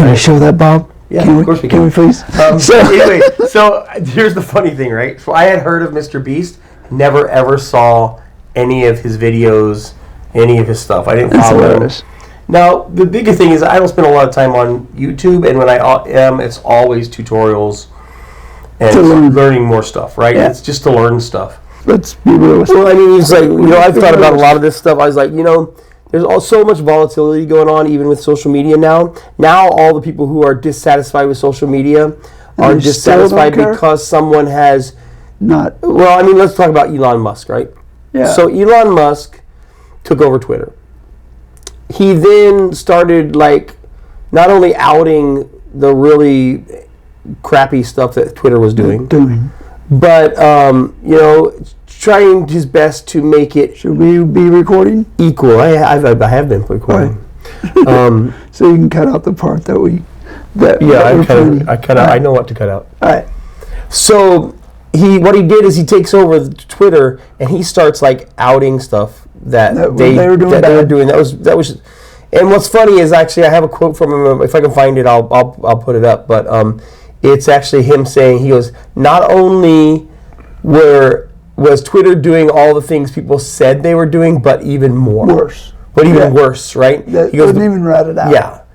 Can I show that, Bob? Yeah, of course we can. can. Can we please? Anyway, so here's the funny thing, right? So I had heard of Mr. Beast, never ever saw any of his videos, any of his stuff. I didn't follow him. Now, the bigger thing is I don't spend a lot of time on YouTube, and when I am, it's always tutorials and learning more stuff, right? Yeah. It's just to learn stuff. Let's be realistic. Well, I mean, it's like, I've thought about a lot of this stuff. I was like, there's so much volatility going on, even with social media now. Now, all the people who are dissatisfied with social media are dissatisfied because someone has not. Well, I mean, let's talk about Elon Musk, right? Yeah. So Elon Musk took over Twitter. He then started not only outing the really crappy stuff that Twitter was doing, but trying his best to make it. Should we be recording? Equal. I have been recording. Right. So you can cut out the part that we. I cut out. I know what to cut out. All right. So what he did is he takes over Twitter and he starts outing stuff that they were doing. That was. And what's funny is actually I have a quote from him. If I can find it, I'll put it up. But it's actually him saying, he goes, not only was Twitter doing all the things people said they were doing, but even more. Worse. But even worse, right? He goes, didn't even rat it out.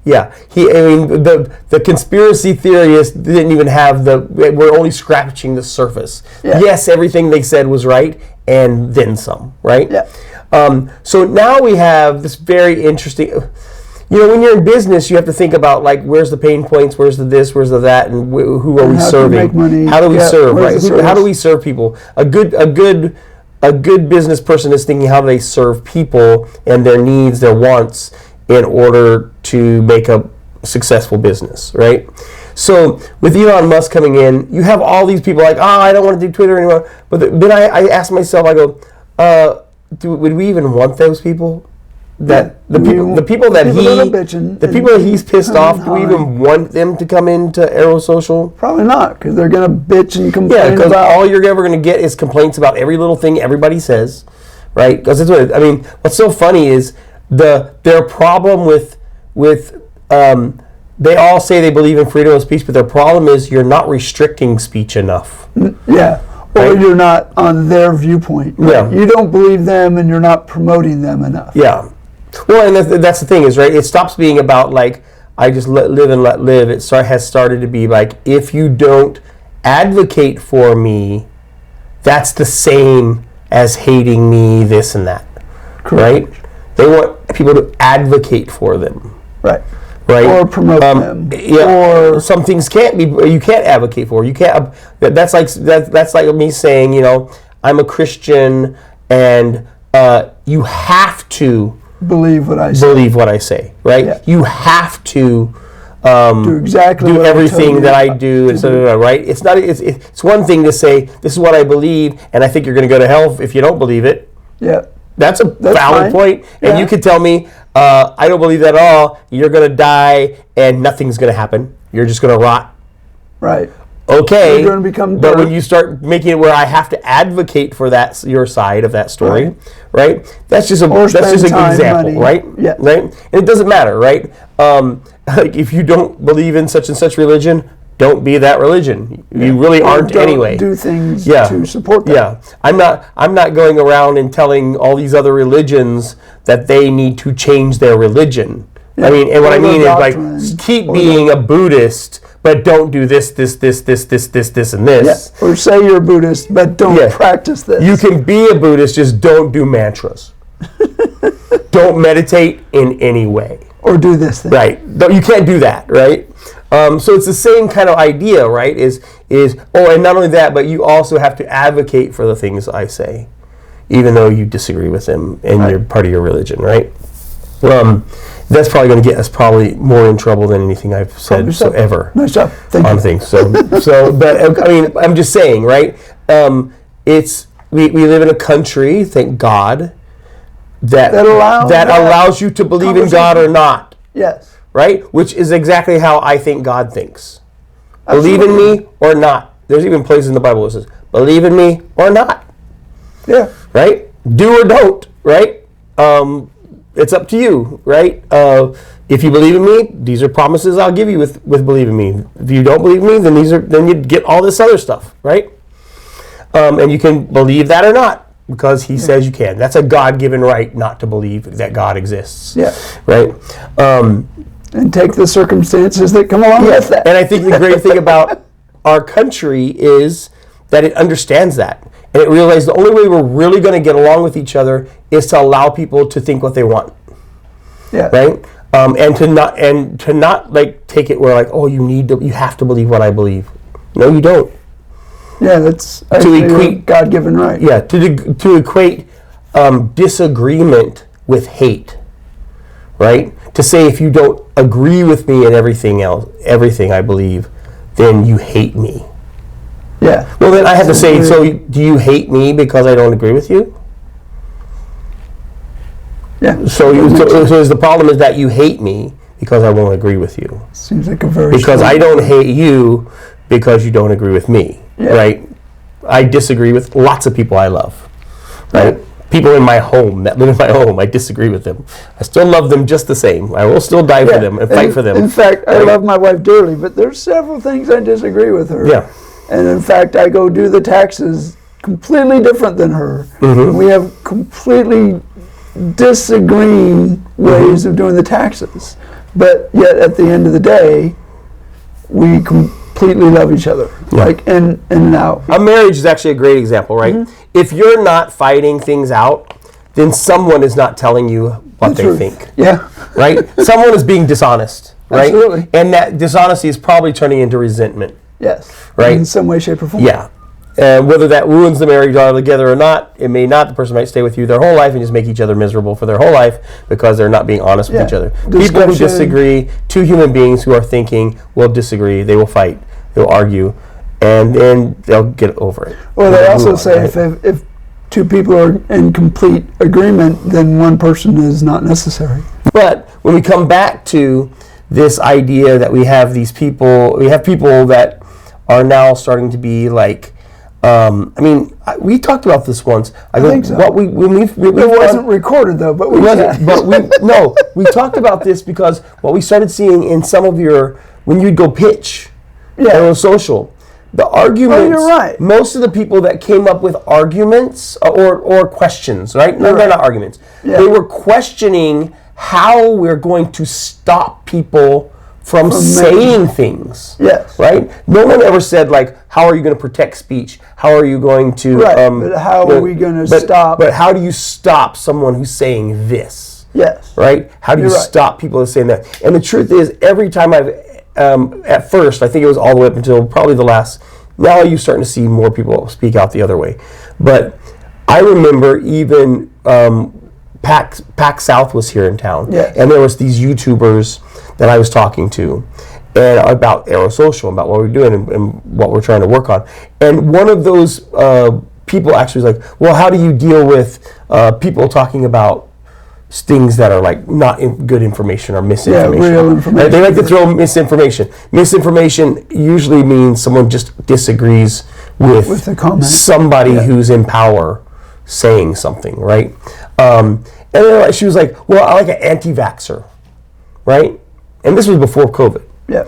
Yeah. The conspiracy theorists didn't even have we're only scratching the surface. Yeah. Yes, everything they said was right, and then some, right? Yeah. So now we have this very interesting. When you're in business, you have to think about where's the pain points, where's the this, where's the that, and who are we serving? Make money. How do we serve? Right? How do we serve people? A good business person is thinking how do they serve people and their needs, their wants, in order to make a successful business, right? So with Elon Musk coming in, you have all these people I don't want to do Twitter anymore. But then I ask myself, I go, would we even want those people? The people that he's pissed off, do we even want them to come into Arro Social? Probably not, because they're going to bitch and complain. Yeah, because all you're ever going to get is complaints about every little thing everybody says, right? Because that's what what's so funny is their problem with they all say they believe in freedom of speech, but their problem is you're not restricting speech enough. Yeah. Or you're not on their viewpoint. Right? Yeah. You don't believe them and you're not promoting them enough. Yeah. Well, and that's the thing is, right, it stops being about I just live and let live. It has started to be if you don't advocate for me, that's the same as hating me, this and that. Correct. Right? They want people to advocate for them. Right. Right? Or promote them. Yeah. Or some things you can't advocate for. You can't. That's like me saying, I'm a Christian and you have to believe what I say. Right? Yeah. You have to do everything that I do, and right? It's not. It's one thing to say this is what I believe, and I think you're going to go to hell if you don't believe it. Yeah. That's a valid point, and you could tell me I don't believe that at all. You're going to die, and nothing's going to happen. You're just going to rot. Right. Okay. You're going to become but when you start making it where I have to advocate for your side of that story, right? That's just an example, right? Yeah. Right. And it doesn't matter, right? If you don't believe in such and such religion, don't be that religion. You really aren't anyway. Do things to support that. Yeah. I'm not going around and telling all these other religions that they need to change their religion. Yeah. And what I mean is keep being a Buddhist, but don't do this, and this. Yeah. Or say you're a Buddhist, but don't practice this. You can be a Buddhist, just don't do mantras. Don't meditate in any way. Or do this thing. Right. You can't do that, right? So it's the same kind of idea, right? And not only that, but you also have to advocate for the things I say, even though you disagree with them and you're part of your religion, right? That's probably going to get us more in trouble than anything I've said ever. Nice job. Thank you. Things. But I'm just saying, right? We live in a country, thank God, that allows you to believe in God or not. Yes. Right? Which is exactly how I think God thinks. Absolutely. Believe in me or not. There's even places in the Bible that says, believe in me or not. Yeah. Right? Do or don't, right? It's up to you, right? if you believe in me, these are promises I'll give you with believing me. If you don't believe me, then you get all this other stuff, right? And you can believe that or not, because he says you can. That's a God-given right not to believe that God exists. Yeah. Right? And take the circumstances that come along with that. And I think the great thing about our country is that it understands that. And it realized the only way we're really going to get along with each other is to allow people to think what they want. Yeah. Right? And to not like take it where like, oh, you have to believe what I believe. No, you don't. Yeah, that's actually a God-given right. Yeah, to equate disagreement with hate, right? To say if you don't agree with me in everything I believe, then you hate me. Yeah. Well, then I have to say, so do you hate me because I don't agree with you? Yeah. So the problem is that you hate me because I won't agree with you. Seems like a very because I don't hate you because you don't agree with me, right? I disagree with lots of people I love, right? Yeah. People in my home that live in my home, I disagree with them. I still love them just the same. I will still die for them and fight for them. In fact, I love my wife dearly, but there's several things I disagree with her. Yeah. And in fact, I go do the taxes completely different than her. Mm-hmm. We have completely disagreeing ways of doing the taxes. But yet at the end of the day, we completely love each other, like in and out. A marriage is actually a great example, right? Mm-hmm. If you're not fighting things out, then someone is not telling you what they think. Yeah. Right? Someone is being dishonest, right? Absolutely. And that dishonesty is probably turning into resentment. Yes. Right? In some way, shape, or form. Yeah. Whether that ruins the marriage altogether or not, it may not. The person might stay with you their whole life and just make each other miserable for their whole life because they're not being honest with each other. People who disagree, two human beings who are thinking will disagree, they will fight, they'll argue, and then they'll get over it. Well, they also say if two people are in complete agreement, then one person is not necessary. But when we come back to this idea that we have people that are now starting to be like, we talked about this once. I think so. It wasn't recorded though, but we wasn't. But we talked about this because what we started seeing in some of when you'd go pitch, Arro Social, the arguments. Oh, you're right. Most of the people that came up with arguments or questions, right? No, they're not arguments. Yeah. They were questioning how we're going to stop people from saying things. Yes. Right? No one ever said, like, how are you going to protect speech? How are you going to... Right, but how are we going to stop... But how do you stop someone who's saying this? Yes. Right? How do you stop people who are saying that? And the truth is, every time at first, I think it was all the way up until probably the last... Now you're starting to see more people speak out the other way. But I remember even... PAC South was here in town. Yes. And there was these YouTubers that I was talking to and about Arro Social, about what we're doing and what we're trying to work on. And one of those people actually was like, well, how do you deal with people talking about things that are like not good information or misinformation? Yeah, real information. They like to throw misinformation. Misinformation usually means someone just disagrees with somebody who's in power saying something, right? And then she was like, well, I like an anti-vaxxer, right? And this was before COVID. Yeah.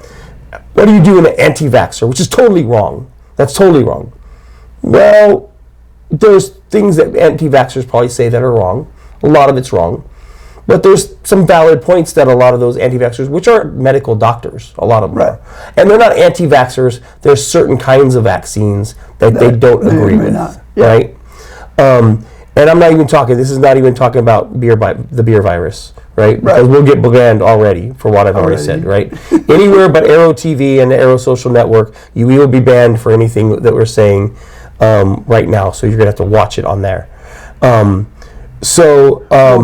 What do you do in an anti-vaxxer? Which is totally wrong. That's totally wrong. Well, there's things that anti-vaxxers probably say that are wrong. A lot of it's wrong. But there's some valid points that a lot of those anti-vaxxers, which are medical doctors, a lot of them are. And they're not anti-vaxxers. There's certain kinds of vaccines that they don't agree with, right? And I'm not even talking, this is not even talking about the beer virus, right? Because we'll get banned already for what I've already said, right? Anywhere but Arro TV and the Arro Social Network, we will be banned for anything that we're saying right now. So you're going to have to watch it on there. We'll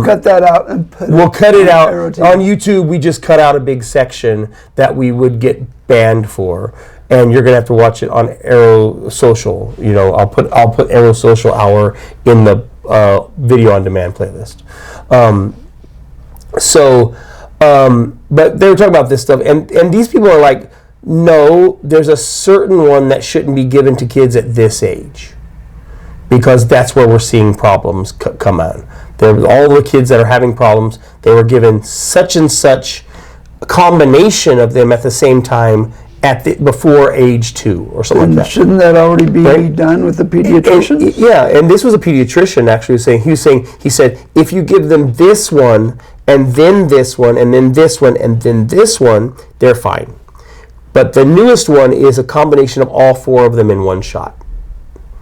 cut that out and we'll cut it out. On YouTube, we just cut out a big section that we would get banned for. And you're gonna have to watch it on Arro Social. You know, I'll put Arro Social Hour in the video on demand playlist. But they were talking about this stuff, and these people are like, no, there's a certain one that shouldn't be given to kids at this age, because that's where we're seeing problems come on. All the kids that are having problems, they were given such and such a combination of them at the same time before age 2 or something like that. Shouldn't that already be done with the pediatricians? And this was a pediatrician actually saying. He said, if you give them this one and then this one and then this one and then this one, they're fine. But the newest one is a combination of all 4 of them in one shot.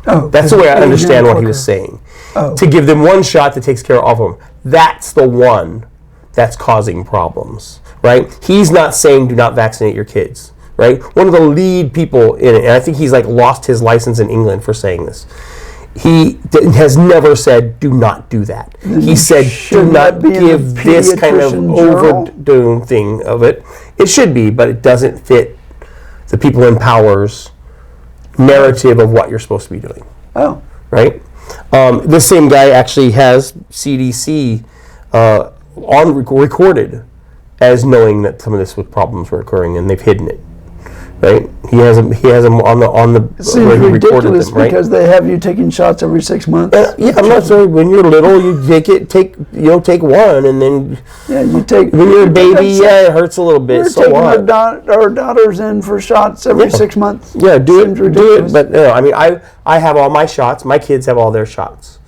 Oh, that's the way I understand what he was saying. Oh. To give them one shot that takes care of all of them. That's the one that's causing problems, right? He's not saying do not vaccinate your kids. Right, one of the lead people in it, and I think he's like lost his license in England for saying this. He has never said do not do that. He said do not give this kind of overdone thing of it. It should be, but it doesn't fit the people in power's narrative of what you're supposed to be doing. Oh, right. This same guy actually has CDC recorded as knowing that some of this problems were occurring, and they've hidden it. Right, he has them on the. It seems ridiculous them, right? Because they have you taking shots every 6 months. Yeah, I'm not sorry. When you're little, you take one, and then you take. When you're a baby, it hurts a little bit. We're so taking what? Our daughters in for shots every 6 months. Yeah, do it. But I mean, I have all my shots. My kids have all their shots,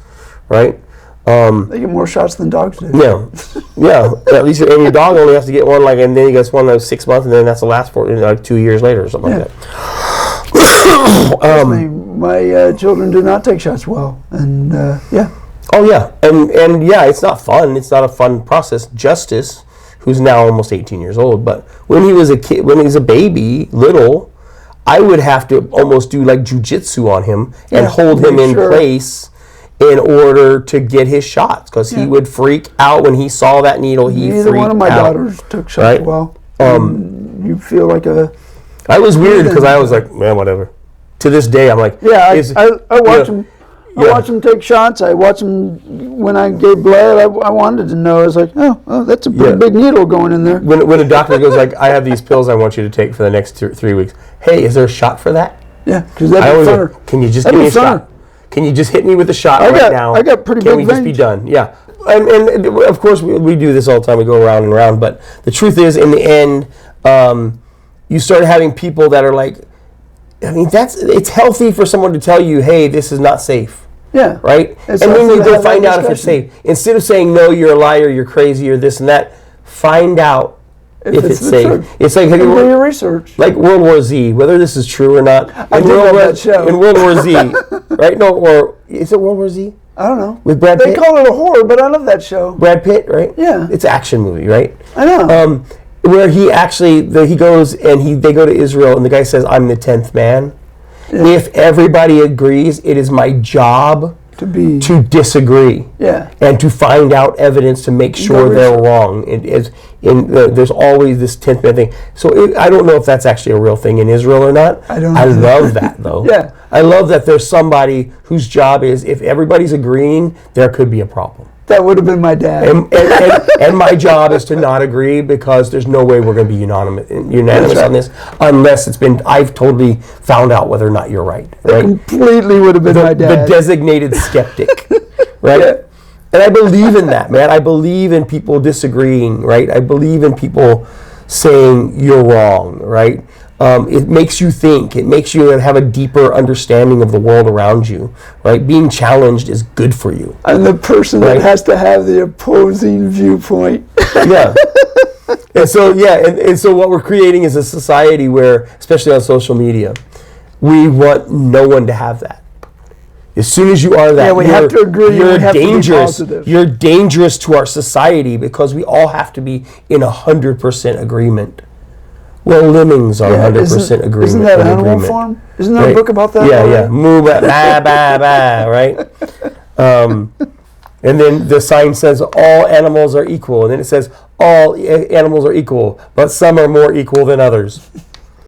right? They get more shots than dogs do. Yeah. At least your dog only has to get one, and then he gets one of 6 months, and then that's the last 2 years later or something like that. My children do not take shots well, and yeah. Oh yeah, and yeah, it's not fun. It's not a fun process. Justice, who's now almost 18 years old, but when he was a kid, when he was a baby, little, I would have to almost do like jujitsu on him and hold him in place in order to get his shots, because he would freak out when he saw that needle. Neither one of my daughters took shots well. You feel like a... I was weird because I was like, man, whatever. To this day, I'm like... Yeah, I watch them. I watch them take shots. I watch them when I gave blood. I wanted to know. I was like, oh, that's a pretty big needle going in there. When a doctor goes like, I have these pills I want you to take for the next 3 weeks. Hey, is there a shot for that? Yeah, because that'd be funner. Can you just give me a shot? Can you just hit me with a shot right now? I got pretty big veins. Can we just be done? Yeah. And of course, we do this all the time. We go around and around. But the truth is, in the end, you start having people that are like, I mean, it's healthy for someone to tell you, hey, this is not safe. Yeah. Right? And then you go find out if you're safe. Instead of saying, no, you're a liar, you're crazy, or this and that, find out if it's safe. Truth. It's like, have you do your research. Like World War Z, whether this is true or not. I did love that show. In World War Z, right? No, or is it World War Z? I don't know. With Brad Pitt? They call it a horror, but I love that show. Brad Pitt, right? Yeah. It's an action movie, right? I know. Where he actually, he goes and they go to Israel, and the guy says, I'm the 10th man. Yeah. If everybody agrees, it is my job to disagree, and to find out evidence to make sure they're wrong. There's always this 10th man thing. So I don't know if that's actually a real thing in Israel or not. I don't. I love that though. Yeah, I love that there's somebody whose job is, if everybody's agreeing, there could be a problem. That would have been my dad. And my job is to not agree, because there's no way we're going to be unanimous on this unless I've totally found out whether or not you're right. Right? Completely would have been my dad. The designated skeptic, right? Yeah. And I believe in that, man. I believe in people disagreeing, right? I believe in people saying you're wrong, right? It makes you think. It makes you have a deeper understanding of the world around you, right? Being challenged is good for you. I'm the person that has to have the opposing viewpoint. Yeah. And so what we're creating is a society where, especially on social media, we want no one to have that. As soon as you are that, we have to agree. You're dangerous. You're dangerous to our society, because we all have to be in 100% agreement. Well, lemmings are 100% agreement. Isn't that Animal Farm? Isn't there a book about that? Yeah. Moo, ba, ba, ba, right? And then the sign says all animals are equal. And then it says all animals are equal, but some are more equal than others.